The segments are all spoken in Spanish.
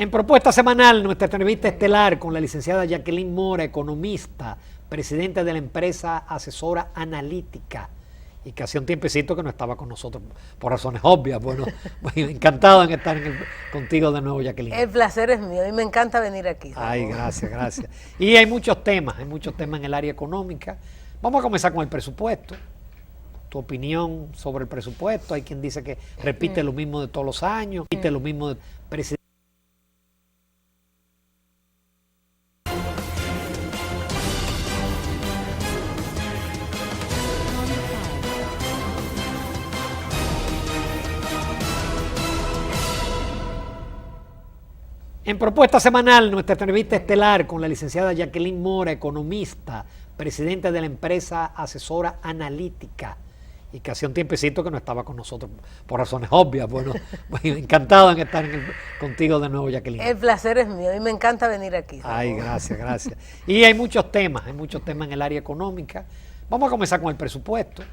En Propuesta Semanal, nuestra entrevista estelar con la licenciada Jacqueline Mora, economista, presidenta de la empresa asesora analítica, y que hacía un tiempecito que no estaba con nosotros por razones obvias. Bueno, encantado en estar contigo de nuevo, Jacqueline. El placer es mío y me encanta venir aquí. Ay, gracias, gracias. Y hay muchos temas en el área económica. Vamos a comenzar con el presupuesto. Tu opinión sobre el presupuesto. Hay quien dice que repite lo mismo de todos los años, repite lo mismo de presidente. En Propuesta Semanal, nuestra entrevista estelar con la licenciada Jacqueline Mora, economista, presidenta de la empresa asesora analítica, y que hacía un tiempecito que no estaba con nosotros por razones obvias. Bueno, encantado en estar contigo de nuevo, Jacqueline. El placer es mío y me encanta venir aquí. Ay, gracias, gracias. Y hay muchos temas en el área económica. Vamos a comenzar con el presupuesto.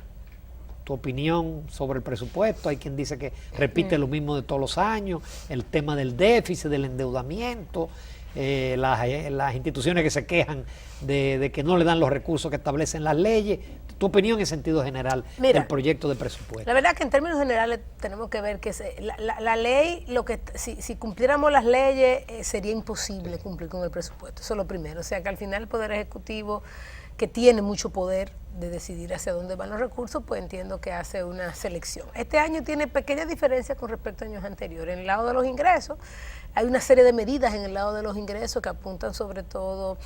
Tu opinión sobre el presupuesto. Hay quien dice que repite lo mismo de todos los años, el tema del déficit, del endeudamiento, las instituciones que se quejan de que no le dan los recursos que establecen las leyes. Tu opinión en sentido general del proyecto de presupuesto. La verdad que en términos generales tenemos que ver que la ley, si cumpliéramos las leyes, sería imposible cumplir con el presupuesto. Eso es lo primero. O sea que al final el Poder Ejecutivo, que tiene mucho poder de decidir hacia dónde van los recursos, pues entiendo que hace una selección. Este año tiene pequeñas diferencias con respecto a años anteriores. En el lado de los ingresos, hay una serie de medidas en el lado de los ingresos que apuntan sobre todo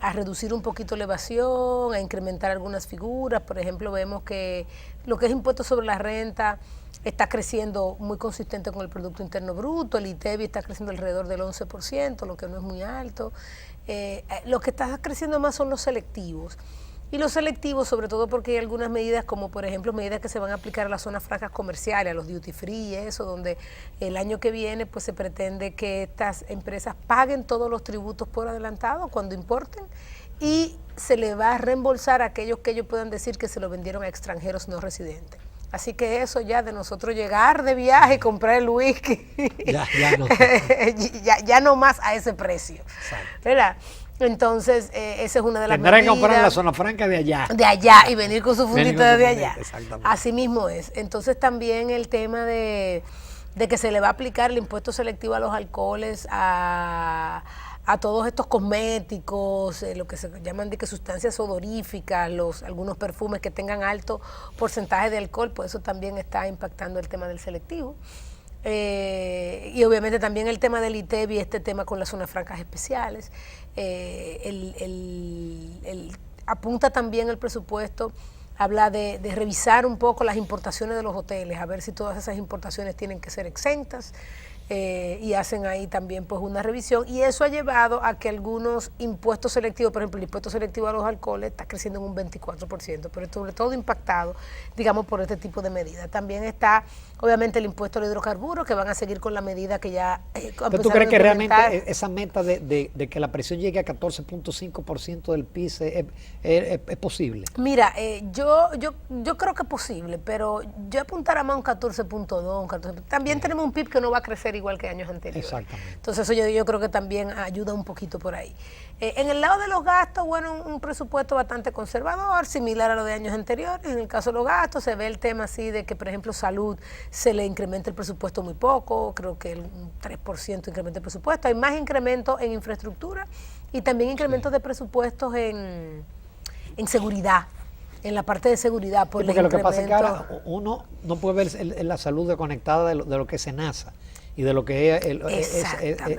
a reducir un poquito la evasión, a incrementar algunas figuras. Por ejemplo, vemos que lo que es impuesto sobre la renta está creciendo muy consistente con el Producto Interno Bruto, el ITEVI está creciendo alrededor del 11%, lo que no es muy alto. Lo que está creciendo más son los selectivos. Y los selectivos, sobre todo porque hay algunas medidas, como por ejemplo medidas que se van a aplicar a las zonas francas comerciales, a los duty free, eso, donde el año que viene pues se pretende que estas empresas paguen todos los tributos por adelantado cuando importen, y se le va a reembolsar a aquellos que ellos puedan decir que se lo vendieron a extranjeros no residentes. Así que eso ya de nosotros llegar de viaje y comprar el whisky, ya no más a ese precio, ¿verdad? Entonces, esa es una de las medidas. Tendrán que comprar en la zona franca de allá. De allá y venir con su fundito de allá. Exactamente. Así mismo es. Entonces también el tema de que se le va a aplicar el impuesto selectivo a los alcoholes, a todos estos cosméticos, lo que se llaman de que sustancias odoríficas, algunos perfumes que tengan alto porcentaje de alcohol, pues eso también está impactando el tema del selectivo. Y obviamente también el tema del ITEVI, este tema con las zonas francas especiales. Apunta también el presupuesto, habla de revisar un poco las importaciones de los hoteles, a ver si todas esas importaciones tienen que ser exentas. Y hacen ahí también pues una revisión, y eso ha llevado a que algunos impuestos selectivos, por ejemplo el impuesto selectivo a los alcoholes está creciendo en un 24%, pero sobre todo impactado, digamos, por este tipo de medidas. También está obviamente el impuesto al hidrocarburo, que van a seguir con la medida que ya ¿Pero tú crees que realmente esa meta de que la presión llegue a 14.5% del PIB es posible? Mira, yo creo que es posible, pero yo apuntara más a un 14.2, 14. También tenemos un PIB que no va a crecer igual que años anteriores. Exactamente. Entonces eso yo creo que también ayuda un poquito por ahí. En el lado de los gastos, bueno, un presupuesto bastante conservador, similar a lo de años anteriores. En el caso de los gastos se ve el tema así de que, por ejemplo, salud se le incrementa el presupuesto muy poco, creo que un 3% incrementa el presupuesto. Hay más incremento en infraestructura y también incrementos de presupuestos en seguridad. En la parte de seguridad. Porque lo que pasa es que ahora uno no puede ver la salud desconectada de lo que es SENASA y de lo que es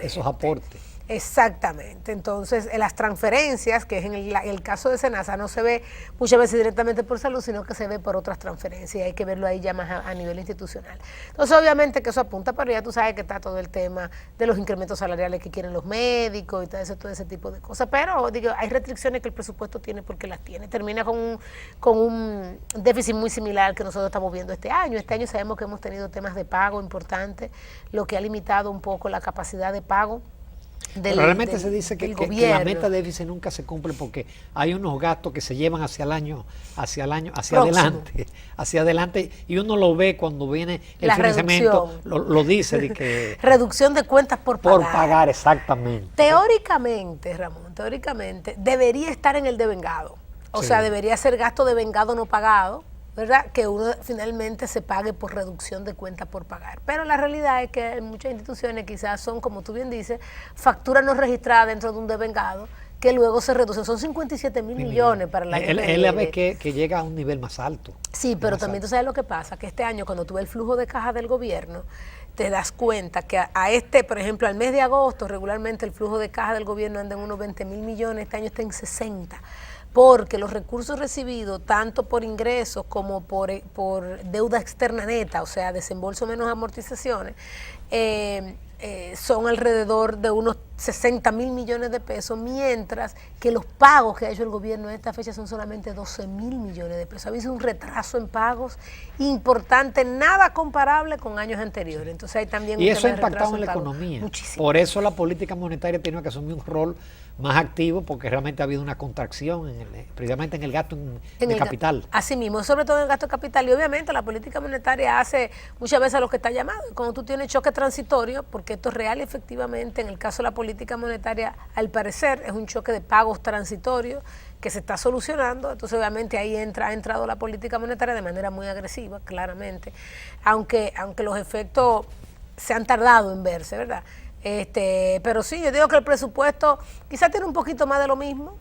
esos aportes. Exactamente. Entonces, en las transferencias, que es en el caso de SENASA, no se ve muchas veces directamente por salud, sino que se ve por otras transferencias, y hay que verlo ahí ya más a nivel institucional. Entonces, obviamente que eso apunta, pero ya tú sabes que está todo el tema de los incrementos salariales que quieren los médicos y todo ese tipo de cosas. Pero, digo, hay restricciones que el presupuesto tiene porque las tiene. Termina con un déficit muy similar al que nosotros estamos viendo este año. Este año sabemos que hemos tenido temas de pago importantes, lo que ha limitado un poco la capacidad de pago Pero realmente se dice del que la gobierno. meta de déficit nunca se cumple porque hay unos gastos que se llevan hacia Próximo. hacia adelante, y uno lo ve cuando viene el La financiamiento, reducción. lo dice de que Reducción de cuentas por pagar. exactamente. Teóricamente, Ramón, teóricamente debería estar en el devengado. O Sí. sea, debería ser gasto de vengado no pagado, ¿verdad? Que uno finalmente se pague por reducción de cuentas por pagar. Pero la realidad es que en muchas instituciones quizás son, como tú bien dices, facturas no registradas dentro de un devengado que luego se reducen. Son 57.000 millones para el año Él que ve viene. que llega a un nivel más alto. Sí, pero Más también tú alto. sabes lo que pasa, que este año cuando tú ves el flujo de caja del gobierno, te das cuenta que por ejemplo, al mes de agosto, regularmente el flujo de caja del gobierno anda en unos 20.000 millones, este año está en 60, porque los recursos recibidos, tanto por ingresos como por deuda externa neta, o sea, desembolso menos amortizaciones, son alrededor de unos 60.000 millones de pesos, mientras que los pagos que ha hecho el gobierno en esta fecha son solamente 12.000 millones de pesos. Ha habido un retraso en pagos importante, nada comparable con años anteriores. Entonces hay también Y un eso ha tema de impactado retraso en la pagos. economía. Muchísimo. Por eso la política monetaria tiene que asumir un rol más activo, porque realmente ha habido una contracción precisamente en el gasto de capital. Así mismo, sobre todo en el gasto de capital. Y obviamente la política monetaria hace muchas veces a lo que está llamado. Cuando tú tienes choque transitorio, porque esto es real y efectivamente, en el caso de la política monetaria, al parecer es un choque de pagos transitorios que se está solucionando. Entonces obviamente ahí ha entrado la política monetaria de manera muy agresiva, claramente, aunque los efectos se han tardado en verse, ¿verdad? Pero sí, yo digo que el presupuesto quizás tiene un poquito más de lo mismo,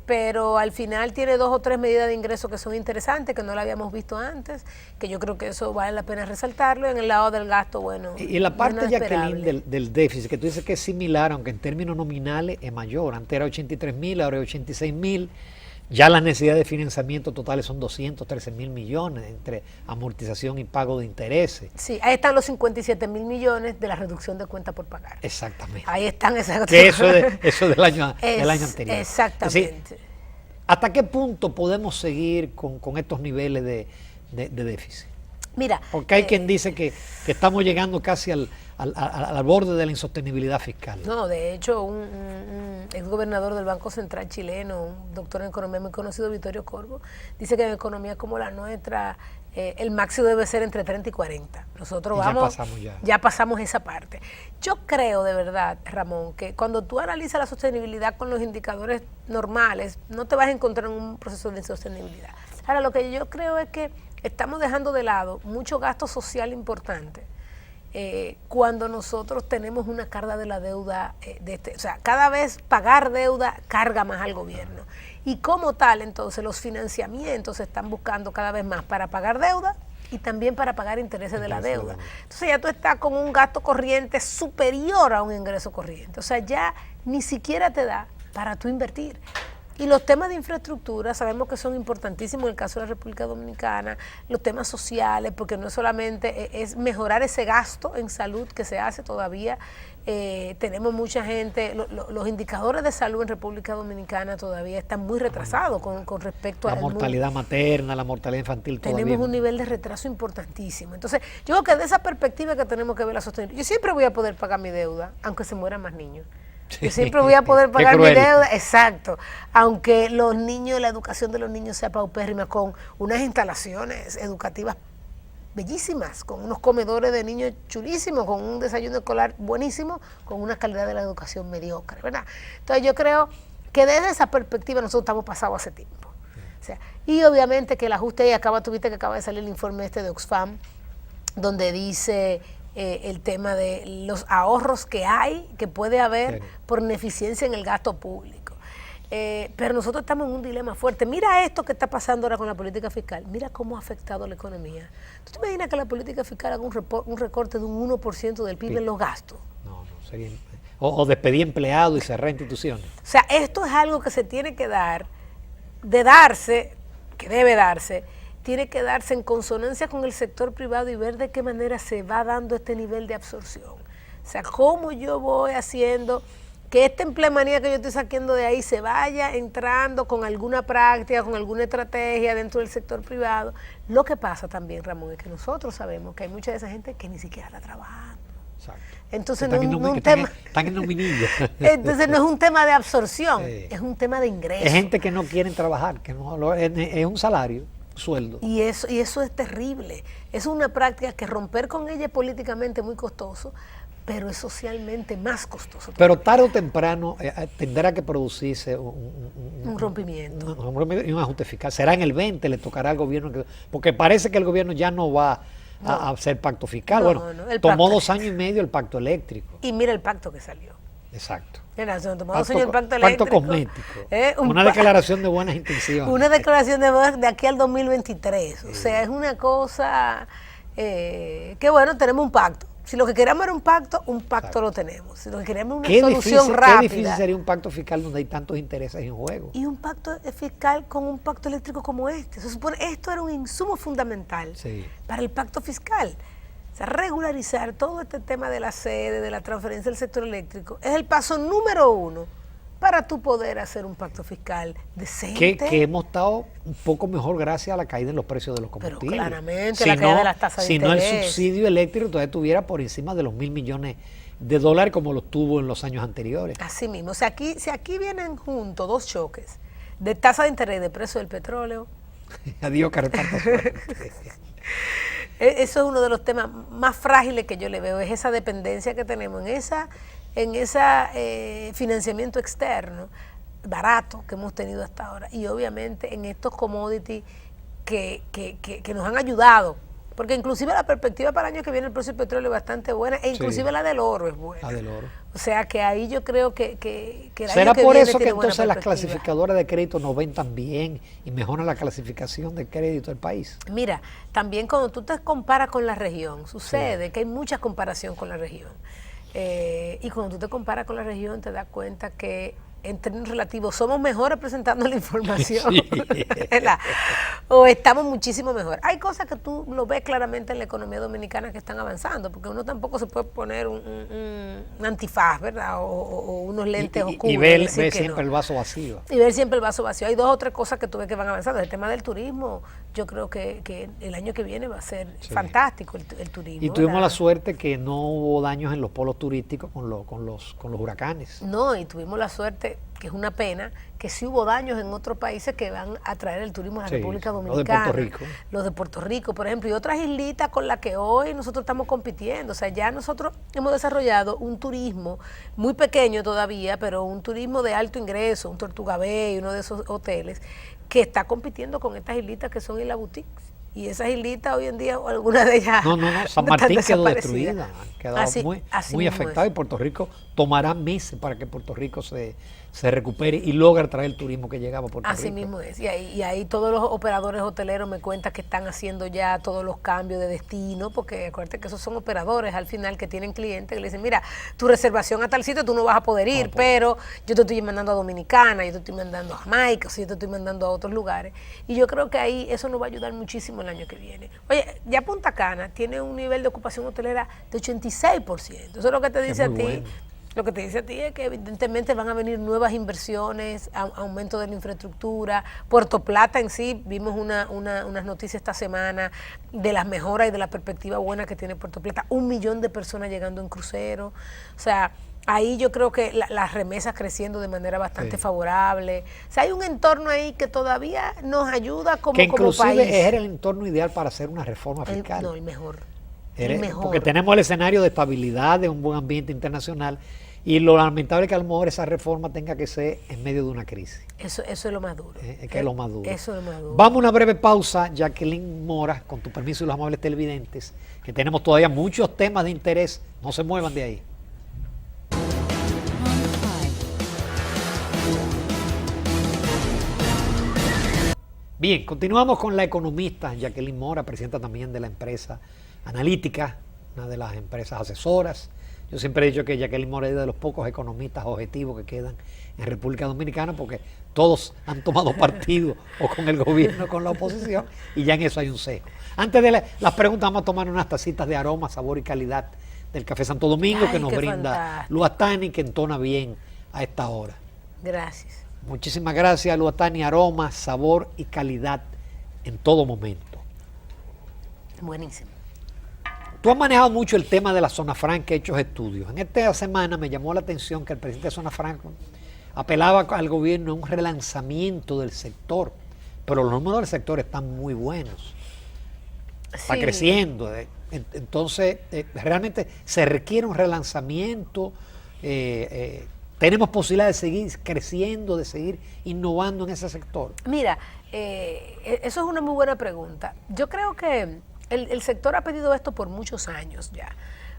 pero al final tiene 2 o 3 medidas de ingreso que son interesantes, que no la habíamos visto antes, que yo creo que eso vale la pena resaltarlo. En el lado del gasto, bueno, Y la no es parte, nada Jacqueline, esperable. del déficit, que tú dices que es similar, aunque en términos nominales es mayor. Antes era 83.000, ahora es 86.000. Ya las necesidades de financiamiento totales son 213.000 millones entre amortización y pago de intereses. Sí, ahí están los 57.000 millones de la reducción de cuentas por pagar. Exactamente. Ahí están esas Que eso del año anterior. Exactamente. Es decir, ¿hasta qué punto podemos seguir con estos niveles de déficit? Mira, Porque hay quien dice que estamos llegando casi al borde de la insostenibilidad fiscal. no, de hecho, un exgobernador del Banco Central chileno, un doctor en economía muy conocido, Vittorio Corvo, dice que en economía como la nuestra, el máximo debe ser entre 30 y 40. Nosotros Y ya vamos, pasamos ya. ya pasamos esa parte. Yo creo de verdad, Ramón, que cuando tú analizas la sostenibilidad con los indicadores normales, no te vas a encontrar en un proceso de insostenibilidad. Ahora, lo que yo creo es que estamos dejando de lado mucho gasto social importante. Cuando nosotros tenemos una carga de la deuda, o sea, cada vez pagar deuda carga más al gobierno. Y como tal, entonces, los financiamientos se están buscando cada vez más para pagar deuda y también para pagar intereses de la deuda. Entonces ya tú estás con un gasto corriente superior a un ingreso corriente. O sea, ya ni siquiera te da para tú invertir. Y los temas de infraestructura sabemos que son importantísimos en el caso de la República Dominicana, los temas sociales, porque no solamente es mejorar ese gasto en salud que se hace todavía. Tenemos mucha gente, los indicadores de salud en República Dominicana todavía están muy retrasados con respecto a La mortalidad materna, la mortalidad infantil todavía. Tenemos un nivel de retraso importantísimo. Entonces, yo creo que de esa perspectiva que tenemos que ver la sostenibilidad. Yo siempre voy a poder pagar mi deuda, aunque se mueran más niños. Yo siempre voy a poder pagar mi deuda, exacto, aunque los niños, la educación de los niños sea paupérrima, con unas instalaciones educativas bellísimas, con unos comedores de niños chulísimos, con un desayuno escolar buenísimo, con una calidad de la educación mediocre, ¿verdad? Entonces yo creo que desde esa perspectiva nosotros estamos pasados hace tiempo. O sea, y obviamente que el ajuste, y tuviste que acaba de salir el informe de Oxfam, donde dice el tema de los ahorros que puede haber por ineficiencia en el gasto público. Pero nosotros estamos en un dilema fuerte. Mira esto que está pasando ahora con la política fiscal. Mira cómo ha afectado la economía. ¿Tú te imaginas que la política fiscal haga un recorte de un 1% del PIB en los gastos? No, sería... O despedir empleados y cerrar instituciones. O sea, esto es algo que se tiene que dar, que debe darse, tiene que darse en consonancia con el sector privado y ver de qué manera se va dando este nivel de absorción. O sea, cómo yo voy haciendo que esta empleomanía que yo estoy sacando de ahí se vaya entrando con alguna práctica, con alguna estrategia dentro del sector privado. Lo que pasa también, Ramón, es que nosotros sabemos que hay mucha de esa gente que ni siquiera está trabajando. Exacto. Entonces Están no, en no un están tema, están en nominillo. entonces no es un tema de absorción, Sí. es un tema de ingreso. Es gente que no quieren trabajar, que no es un salario, sueldo. Y eso es terrible. Es una práctica que romper con ella es políticamente muy costoso, pero es socialmente más costoso. Pero tarde o temprano tendrá que producirse Un rompimiento. y un ajuste fiscal. Será en el 20, le tocará al gobierno, porque parece que el gobierno ya no va a hacer pacto fiscal. No, Bueno, no, el tomó pacto 2 años y medio el pacto eléctrico. Y mira el pacto que salió. Exacto. Mira, se tomó 2 años el pacto Pacto eléctrico. cosmético. Una declaración de buenas intenciones. Una declaración de aquí al 2023. Sí. O sea, es una cosa que bueno, tenemos un pacto. Si lo que queremos era un pacto Exacto. lo tenemos. Si lo que queremos es una solución Qué rápida. difícil sería un pacto fiscal donde hay tantos intereses en juego. Y un pacto fiscal con un pacto eléctrico como este. Se supone esto era un insumo fundamental para el pacto fiscal. O sea, regularizar todo este tema de la sede, de la transferencia del sector eléctrico, es el paso número 1 para tú poder hacer un pacto fiscal decente. Que hemos estado un poco mejor gracias a la caída en los precios de los combustibles. Pero claramente, la caída de las tasas de interés. Si no, el subsidio eléctrico todavía estuviera por encima de los $1.000 millones como lo tuvo en los años anteriores. Así mismo. O sea, si aquí vienen juntos 2 choques de tasa de interés y de precio del petróleo. Adiós, que reparta suerte. Eso es uno de los temas más frágiles que yo le veo, es esa dependencia que tenemos en ese financiamiento externo barato que hemos tenido hasta ahora y obviamente en estos commodities que nos han ayudado, porque inclusive la perspectiva para el año que viene el precio del petróleo es bastante buena e inclusive la del oro es buena. La del oro. O sea que ahí yo creo que el ¿Será año que por viene eso que tiene buena entonces las perspectiva? clasificadoras de crédito nos ven tan bien y mejoran la clasificación de crédito del país? Mira, también cuando tú te comparas con la región, sucede que hay mucha comparación con la región. Y cuando tú te comparas con la región te das cuenta que en términos relativos somos mejores presentando la información, sí. O estamos muchísimo mejor. Hay cosas que tú lo ves claramente en la economía dominicana que están avanzando, porque uno tampoco se puede poner un antifaz, ¿verdad? O unos lentes oscuros. Y ver siempre el vaso vacío. Y ver siempre el vaso vacío. Hay 2 o 3 cosas que tú ves que van avanzando. El tema del turismo, yo creo que el año que viene va a ser fantástico el turismo. Y tuvimos la suerte que no hubo daños en los polos turísticos con los huracanes. No, y tuvimos la suerte, que es una pena, que sí hubo daños en otros países que van a traer el turismo a la República Dominicana. Los de Puerto Rico. Los de Puerto Rico, por ejemplo, y otras islitas con las que hoy nosotros estamos compitiendo. O sea, ya nosotros hemos desarrollado un turismo muy pequeño todavía, pero un turismo de alto ingreso, un Tortuga Bay, uno de esos hoteles, que está compitiendo con estas islitas que son islas boutiques. Y esas islitas hoy en día, o algunas de ellas. No, San Martín quedó destruida, quedó muy afectada y Puerto Rico tomará meses para que Puerto Rico se recupere y logre traer el turismo que llegaba a Puerto Rico. Así mismo es. Y ahí todos los operadores hoteleros me cuentan que están haciendo ya todos los cambios de destino, porque acuérdate que esos son operadores al final que tienen clientes que le dicen, mira, tu reservación a tal sitio tú no vas a poder ir, pero yo te estoy mandando a Dominicana, yo te estoy mandando a Jamaica, yo te estoy mandando a otros lugares. Y yo creo que ahí eso nos va a ayudar muchísimo el año que viene. Oye, ya Punta Cana tiene un nivel de ocupación hotelera de 86%. Eso es lo que te dice a ti. Bueno. Lo que te dice a ti es que evidentemente van a venir nuevas inversiones, aumento de la infraestructura. Puerto Plata en sí, vimos unas noticias esta semana de las mejoras y de la perspectiva buena que tiene Puerto Plata. 1 millón de personas llegando en crucero. O sea, ahí yo creo que las remesas creciendo de manera bastante favorable. O sea, hay un entorno ahí que todavía nos ayuda como país. Que inclusive era el entorno ideal para hacer una reforma fiscal. El mejor. Porque tenemos el escenario de estabilidad, de un buen ambiente internacional. Y lo lamentable es que a lo mejor esa reforma tenga que ser en medio de una crisis. Eso es lo más duro. Es lo más duro. Eso es lo más duro. Vamos a una breve pausa, Jacqueline Mora, con tu permiso y los amables televidentes, que tenemos todavía muchos temas de interés. No se muevan de ahí. Bien, continuamos con la economista Jacqueline Mora, presidenta también de la empresa Analítica, una de las empresas asesoras. Yo siempre he dicho que Jacqueline Mora es de los pocos economistas objetivos que quedan en República Dominicana, porque todos han tomado partido o con el gobierno o con la oposición, y ya en eso hay un sesgo. Antes de las preguntas, vamos a tomar unas tacitas de aroma, sabor y calidad del Café Santo Domingo. Ay, que nos brinda Luatani, que entona bien a esta hora. Gracias. Muchísimas gracias, Luatani. Aroma, sabor y calidad en todo momento. Buenísimo. Tú has manejado mucho el tema de la zona franca, hechos estudios. En esta semana me llamó la atención que el presidente de Zona Franca apelaba al gobierno a un relanzamiento del sector, pero los números del sector están muy buenos. Está Sí. creciendo. Entonces, realmente se requiere un relanzamiento. Tenemos posibilidad de seguir creciendo, de seguir innovando en ese sector. Mira, eso es una muy buena pregunta. Yo creo que el sector ha pedido esto por muchos años ya,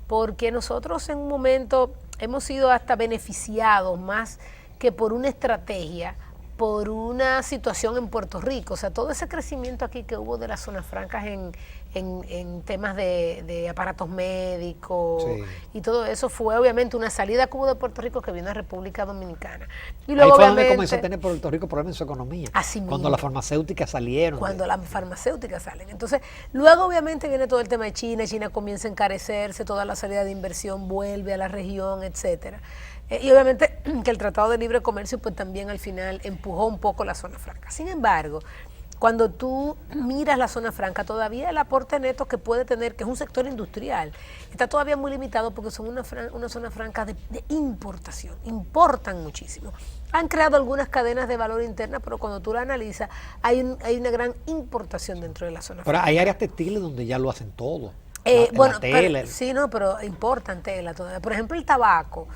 porque nosotros en un momento hemos sido hasta beneficiados más que por una estrategia, por una situación en Puerto Rico. O sea, todo ese crecimiento aquí que hubo de las zonas francas en temas de aparatos médicos Sí. y todo eso fue obviamente una salida que hubo de Puerto Rico que vino a República Dominicana. Y Ahí luego fue donde obviamente comenzó a tener Puerto Rico problemas en su economía. Así Cuando mismo. las farmacéuticas salieron. Cuando las farmacéuticas salen. Entonces, luego obviamente viene todo el tema de China, China comienza a encarecerse, toda la salida de inversión vuelve a la región, etcétera. Y obviamente que el Tratado de Libre Comercio pues también al final empujó un poco la zona franca. Sin embargo, cuando tú miras la zona franca, todavía el aporte neto que puede tener, que es un sector industrial, está todavía muy limitado porque son una zona franca de importación, importan muchísimo. Han creado algunas cadenas de valor interna, pero cuando tú la analizas, hay una gran importación dentro de la zona Pero franca. hay áreas textiles donde ya lo hacen todo. Bueno, La tela, sí, no, pero importan tela todavía. Por ejemplo, el tabaco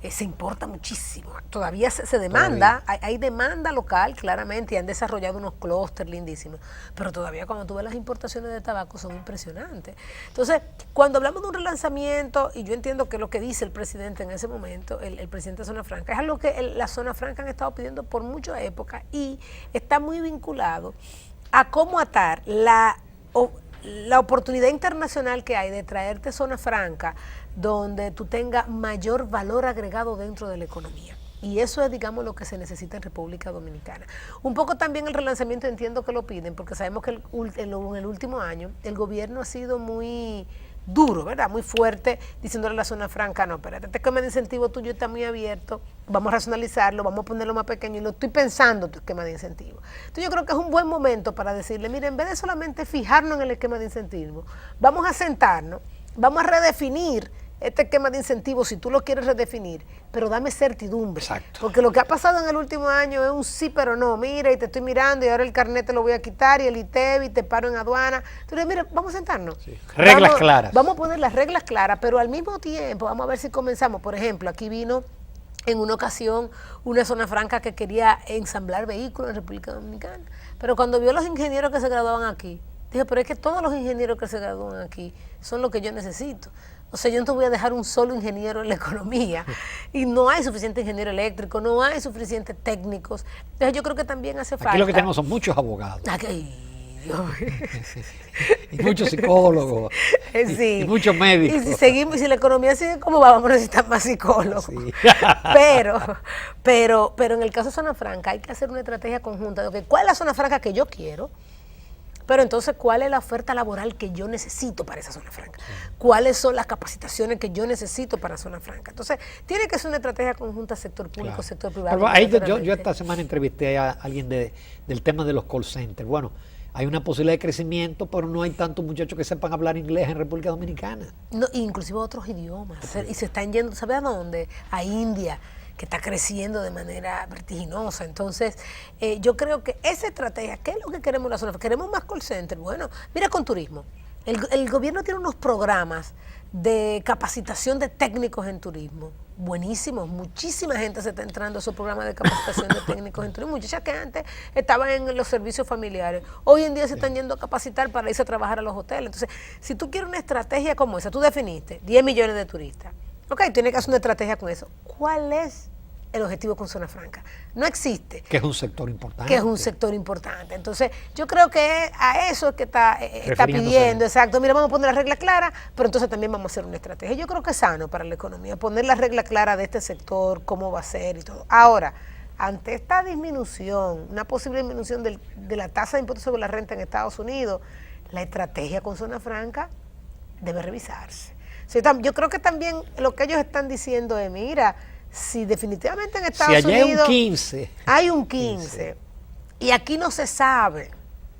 se importa muchísimo. Todavía se demanda, hay demanda local, claramente, y han desarrollado unos clústeres lindísimos. Pero todavía cuando tú ves las importaciones de tabaco son impresionantes. Entonces, cuando hablamos de un relanzamiento, y yo entiendo que lo que dice el presidente en ese momento, el presidente de Zona Franca, es algo que la Zona Franca han estado pidiendo por mucha época y está muy vinculado a cómo atar la oportunidad internacional que hay de traerte zona franca donde tú tengas mayor valor agregado dentro de la economía. Y eso es, digamos, lo que se necesita en República Dominicana. Un poco también el relanzamiento entiendo que lo piden, porque sabemos que en el último año el gobierno ha sido muy duro, ¿verdad? Muy fuerte, diciéndole a la zona franca, no, espérate, este esquema de incentivo tuyo está muy abierto, vamos a racionalizarlo, vamos a ponerlo más pequeño y lo estoy pensando tu esquema de incentivo. Entonces yo creo que es un buen momento para decirle, mire, en vez de solamente fijarnos en el esquema de incentivo, vamos a sentarnos, vamos a redefinir este esquema de incentivos si tú lo quieres redefinir, pero dame certidumbre. Exacto. Porque lo que ha pasado en el último año es un sí pero no, mira, y te estoy mirando y ahora el carnet te lo voy a quitar y el ITEV y te paro en aduana. Entonces, mira, vamos a sentarnos. Sí. Reglas claras. Vamos a poner las reglas claras, pero al mismo tiempo vamos a ver si comenzamos. Por ejemplo, aquí vino en una ocasión una zona franca que quería ensamblar vehículos en República Dominicana, pero cuando vio a los ingenieros que se graduaban aquí, dije, pero es que todos los ingenieros que se gradúan aquí son lo que yo necesito. O sea, yo no te voy a dejar un solo ingeniero en la economía y no hay suficiente ingeniero eléctrico, no hay suficientes técnicos. Entonces yo creo que también hace falta... Aquí lo que tenemos son muchos abogados. Ay, Dios mío. Y muchos psicólogos. Sí. Y muchos médicos. Y si seguimos, si la economía sigue como va, vamos a necesitar más psicólogos. Sí. pero en el caso de zona franca hay que hacer una estrategia conjunta de, okay, ¿cuál es la zona franca que yo quiero? Pero entonces, ¿cuál es la oferta laboral que yo necesito para esa zona franca? ¿Cuáles son las capacitaciones que yo necesito para zona franca? Entonces, tiene que ser una estrategia conjunta sector público, Claro. sector privado. Pero ahí yo naturalmente. esta semana entrevisté a alguien del tema de los call centers. Bueno, hay una posibilidad de crecimiento, pero no hay tantos muchachos que sepan hablar inglés en República Dominicana. No, inclusive otros idiomas. Y se están yendo, ¿sabe a dónde? A India, que está creciendo de manera vertiginosa. Entonces, yo creo que esa estrategia, ¿qué es lo que queremos en la zona? ¿Queremos más call center? Bueno, mira con turismo. El gobierno tiene unos programas de capacitación de técnicos en turismo buenísimos. Muchísima gente se está entrando a esos programas de capacitación de técnicos en turismo. Muchachas que antes estaban en los servicios familiares, hoy en día se están yendo a capacitar para irse a trabajar a los hoteles. Entonces, si tú quieres una estrategia como esa, tú definiste 10 millones de turistas. Ok, tienes que hacer una estrategia con eso. ¿Cuál es el objetivo con zona franca? No existe. Que es un sector importante. Que es un sector importante. Entonces, yo creo que a eso es que está pidiendo, exacto. Mira, vamos a poner las reglas claras, pero entonces también vamos a hacer una estrategia. Yo creo que es sano para la economía, poner las reglas claras de este sector, cómo va a ser y todo. Ahora, ante esta disminución, una posible disminución de la tasa de impuestos sobre la renta en Estados Unidos, la estrategia con zona franca debe revisarse. Yo creo que también lo que ellos están diciendo es, mira, si definitivamente en Estados Unidos hay un 15. Hay un 15. Y aquí no se sabe.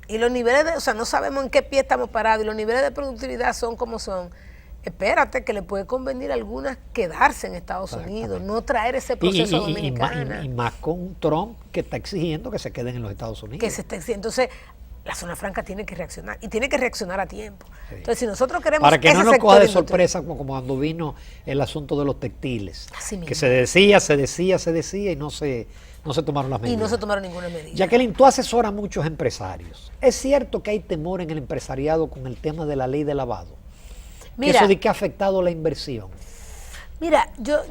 Y los niveles o sea, no sabemos en qué pie estamos parados y los niveles de productividad son como son. espérate, que le puede convenir a algunas quedarse en Estados Unidos, no traer ese proceso a Dominicana. Y más con un Trump que está exigiendo que se queden en los Estados Unidos. Que se está exigiendo. Entonces, la zona franca tiene que reaccionar, y tiene que reaccionar a tiempo. Sí. Entonces, si nosotros queremos para que no nos coja de sorpresa como cuando vino el asunto de los textiles, que se decía y no se tomaron las medidas. Y no se tomaron ninguna medida. Jacqueline, tú asesoras a muchos empresarios. ¿Es cierto que hay temor en el empresariado con el tema de la ley de lavado? Mira, eso de que ha afectado la inversión. Mira, yo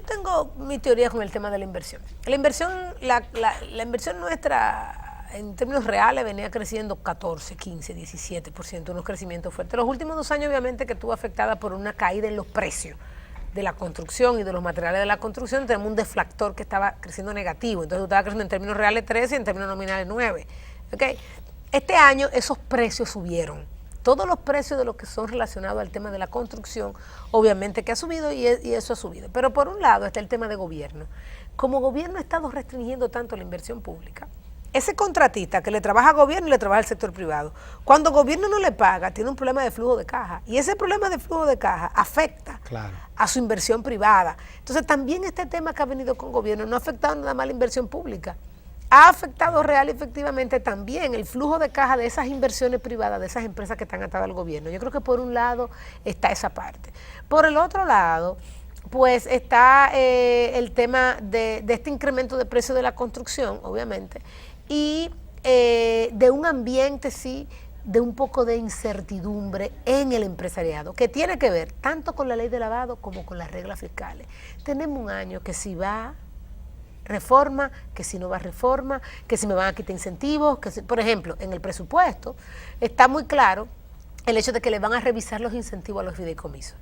tengo mi teoría con el tema de la inversión. La inversión nuestra, en términos reales, venía creciendo 14, 15, 17%, unos crecimientos fuertes. Los últimos 2 años, obviamente, que estuvo afectada por una caída en los precios de la construcción y de los materiales de la construcción. Tenemos un deflactor que estaba creciendo negativo. Entonces, estaba creciendo en términos reales 13 y en términos nominales 9. ¿Okay? Este año, esos precios subieron. Todos los precios de lo que son relacionados al tema de la construcción, obviamente que ha subido y eso ha subido. Pero por un lado está el tema de gobierno. Como gobierno ha estado restringiendo tanto la inversión pública, ese contratista que le trabaja al gobierno y le trabaja al sector privado, cuando el gobierno no le paga, tiene un problema de flujo de caja. Y ese problema de flujo de caja afecta a su inversión privada. Entonces también este tema que ha venido con gobierno no ha afectado nada más la inversión pública. Ha afectado real y efectivamente también el flujo de caja de esas inversiones privadas, de esas empresas que están atadas al gobierno. Yo creo que por un lado está esa parte. Por el otro lado, pues está el tema de este incremento de precio de la construcción, obviamente, y de un ambiente, sí, de un poco de incertidumbre en el empresariado, que tiene que ver tanto con la ley de lavado como con las reglas fiscales. Tenemos un año que si va reforma, que si no va reforma, que si me van a quitar incentivos, que si, por ejemplo, en el presupuesto está muy claro el hecho de que le van a revisar los incentivos a los fideicomisos.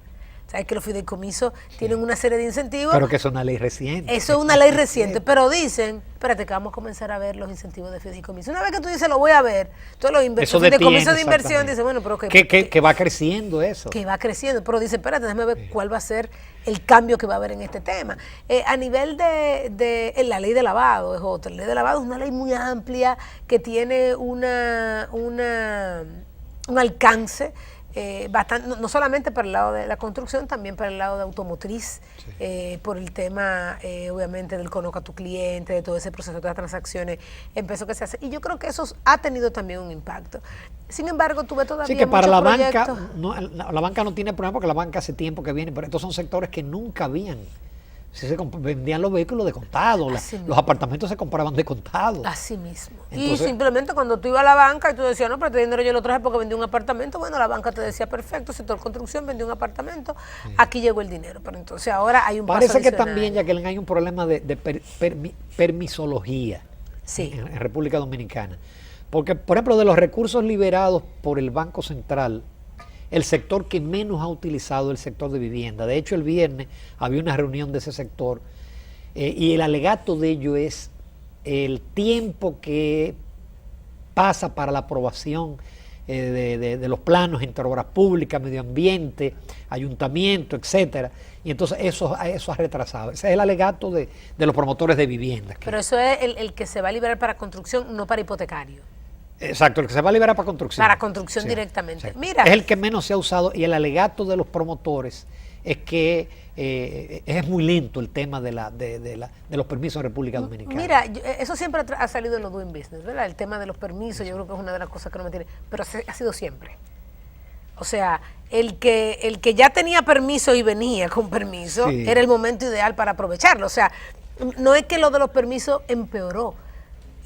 Sabes que los fideicomisos tienen una serie de incentivos. Pero que es una ley reciente. Eso es una ley reciente, pero dicen, espérate que vamos a comenzar a ver los incentivos de fideicomiso. Una vez que tú dices, lo voy a ver, todos los fideicomisos de inversión dicen, bueno, pero que va creciendo eso. Que va creciendo, pero dice, espérate, déjame ver cuál va a ser el cambio que va a haber en este tema. A nivel de la ley de lavado, es otra. La ley de lavado es una ley muy amplia que tiene un alcance bastante, no solamente para el lado de la construcción, también para el lado de automotriz, por el tema, obviamente, del conozca a tu cliente, de todo ese proceso de las transacciones, empezó que se hace. Y yo creo que eso ha tenido también un impacto. Sin embargo, tuve todavía sí, que para la banca, la banca no tiene problema porque la banca hace tiempo que viene, pero estos son sectores que nunca habían. Se vendían los vehículos de contado, los apartamentos se compraban de contado. Así mismo. Entonces, y simplemente cuando tú ibas a la banca y tú decías, no, pero este dinero yo lo traje porque vendí un apartamento, bueno, la banca te decía, perfecto, sector construcción, vendí un apartamento, aquí llegó el dinero. Pero entonces ahora hay un Parece que también, Jacqueline, hay un problema de permisología en República Dominicana. Porque, por ejemplo, de los recursos liberados por el Banco Central, el sector que menos ha utilizado es el sector de vivienda. De hecho, el viernes había una reunión de ese sector y el alegato de ello es el tiempo que pasa para la aprobación de los planos entre obras públicas, medio ambiente, ayuntamiento, etcétera. Y entonces eso ha retrasado. Ese es el alegato de los promotores de viviendas. Pero eso es el que se va a liberar para construcción, no para hipotecario. Exacto, el que se va a liberar para construcción. Para construcción directamente. Sí. Mira, es el que menos se ha usado y el alegato de los promotores es que es muy lento el tema de los permisos en República Dominicana. Mira, eso siempre ha salido en los doing business, ¿verdad? El tema de los permisos, yo creo que es una de las cosas que no me tiene, pero ha sido siempre. O sea, el que ya tenía permiso y venía con permiso, era el momento ideal para aprovecharlo. O sea, no es que lo de los permisos empeoró.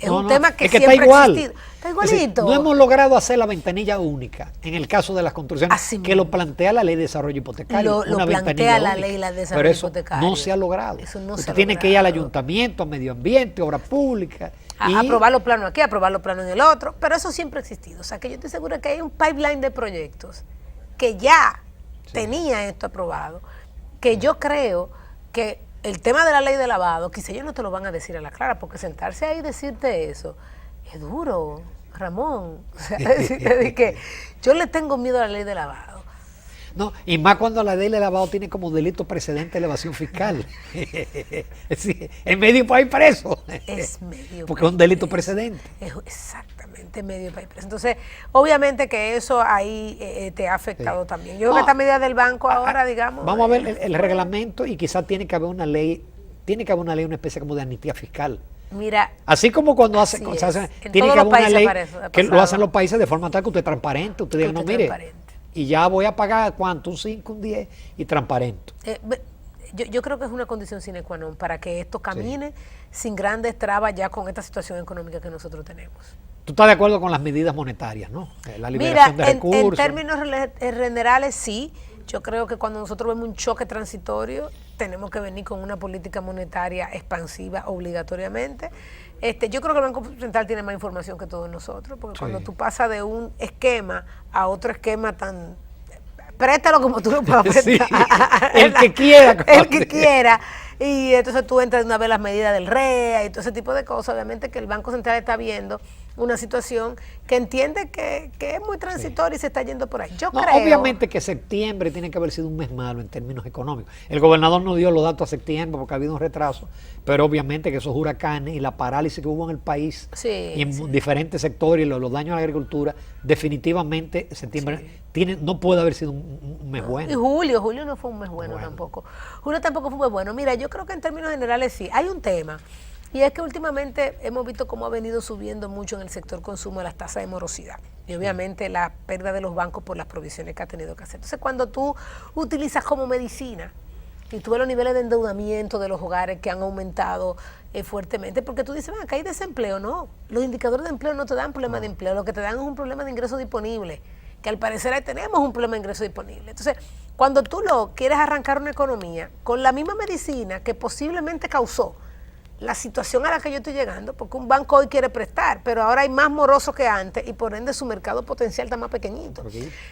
Es un tema que siempre está igual. Ha existido. Está igualito. Es decir, no hemos logrado hacer la ventanilla única en el caso de las construcciones, que lo plantea la ley de desarrollo hipotecario. Lo plantea la ley de desarrollo hipotecario. No se ha logrado. Usted tiene que ir al ayuntamiento, a medio ambiente, obra pública. Aprobar los planos aquí, aprobar los planos en el otro. Pero eso siempre ha existido. O sea, que yo estoy segura que hay un pipeline de proyectos que ya tenía esto aprobado, que yo creo que el tema de la ley de lavado, quizá ellos no te lo van a decir a la clara, porque sentarse ahí y decirte eso es duro, Ramón. O sea, decirte que yo le tengo miedo a la ley de lavado. No, y más cuando la ley de lavado tiene como delito precedente de evasión fiscal. Sí, es medio país preso. Es medio porque es un delito precedente. Exactamente, medio país preso. Entonces, obviamente que eso ahí te ha afectado también. Yo creo que No, esta medida del banco ahora, digamos. Vamos a ver el reglamento y quizás tiene que haber una ley, una especie como de amnistía fiscal. Mira, así como cuando así se hace, en tiene todos que los haber una países ley parece, que lo hacen los países de forma tal que usted es transparente, usted diga, no, usted mire, transparente. y ya voy a pagar cuánto, un 5, un 10 y transparente. Yo creo que es una condición sine qua non para que esto camine sin grandes trabas ya con esta situación económica que nosotros tenemos. ¿Tú estás de acuerdo con las medidas monetarias, no? La liberación de recursos. En términos generales, sí. Yo creo que cuando nosotros vemos un choque transitorio, tenemos que venir con una política monetaria expansiva obligatoriamente. Yo creo que el Banco Central tiene más información que todos nosotros, porque cuando tú pasas de un esquema a otro esquema tan... Préstalo como tú lo puedas prestar. Sí, el que quiera. El que quiera. Y entonces tú entras de una vez las medidas del REA y todo ese tipo de cosas. Obviamente que el Banco Central está viendo una situación que entiende que es muy transitoria y se está yendo por ahí. Yo creo... Obviamente que septiembre tiene que haber sido un mes malo en términos económicos. El gobernador no dio los datos a septiembre porque ha habido un retraso, pero obviamente que esos huracanes y la parálisis que hubo en el país y en diferentes sectores y los daños a la agricultura, definitivamente septiembre no puede haber sido un mes bueno. Y julio no fue un mes bueno tampoco. Julio tampoco fue un mes bueno. Mira, yo creo que en términos generales sí. Hay un tema. Y es que últimamente hemos visto cómo ha venido subiendo mucho en el sector consumo las tasas de morosidad. Y obviamente la pérdida de los bancos por las provisiones que ha tenido que hacer. Entonces, cuando tú utilizas como medicina y tú ves los niveles de endeudamiento de los hogares que han aumentado fuertemente, porque tú dices, acá hay desempleo. No, los indicadores de empleo no te dan problema de empleo, lo que te dan es un problema de ingreso disponible, que al parecer ahí tenemos un problema de ingreso disponible. Entonces, cuando tú lo quieres arrancar una economía con la misma medicina que posiblemente causó la situación a la que yo estoy llegando, porque un banco hoy quiere prestar, pero ahora hay más morosos que antes y por ende su mercado potencial está más pequeñito.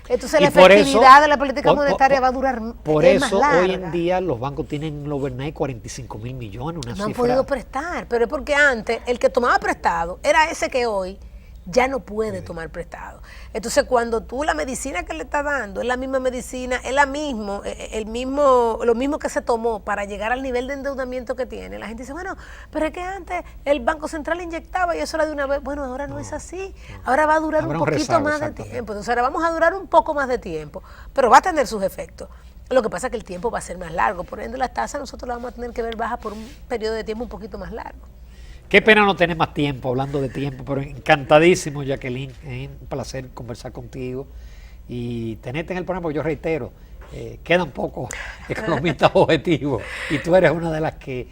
Entonces la efectividad de la política monetaria va a durar más. Por eso hoy en día los bancos tienen en el overnight 45,000 millones, una no cifra. Han podido prestar, pero es porque antes el que tomaba prestado era ese que hoy ya no puede tomar prestado. Entonces, cuando tú la medicina que le estás dando es la misma medicina, es lo mismo que se tomó para llegar al nivel de endeudamiento que tiene, la gente dice, bueno, pero es que antes el Banco Central inyectaba y eso era de una vez. Bueno, ahora no es así. Ahora va a durar un poquito más de tiempo. Entonces, ahora vamos a durar un poco más de tiempo, pero va a tener sus efectos. Lo que pasa es que el tiempo va a ser más largo. Por ende, las tasas nosotros las vamos a tener que ver bajas por un periodo de tiempo un poquito más largo. Qué pena no tener más tiempo, hablando de tiempo, pero encantadísimo, Jacqueline. Es un placer conversar contigo y tenerte en el programa, porque yo reitero, quedan pocos economistas objetivos y tú eres una de las que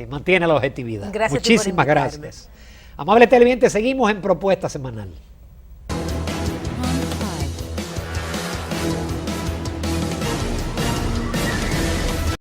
mantiene la objetividad. Gracias. Muchísimas gracias. Amable televidente, seguimos en Propuesta Semanal.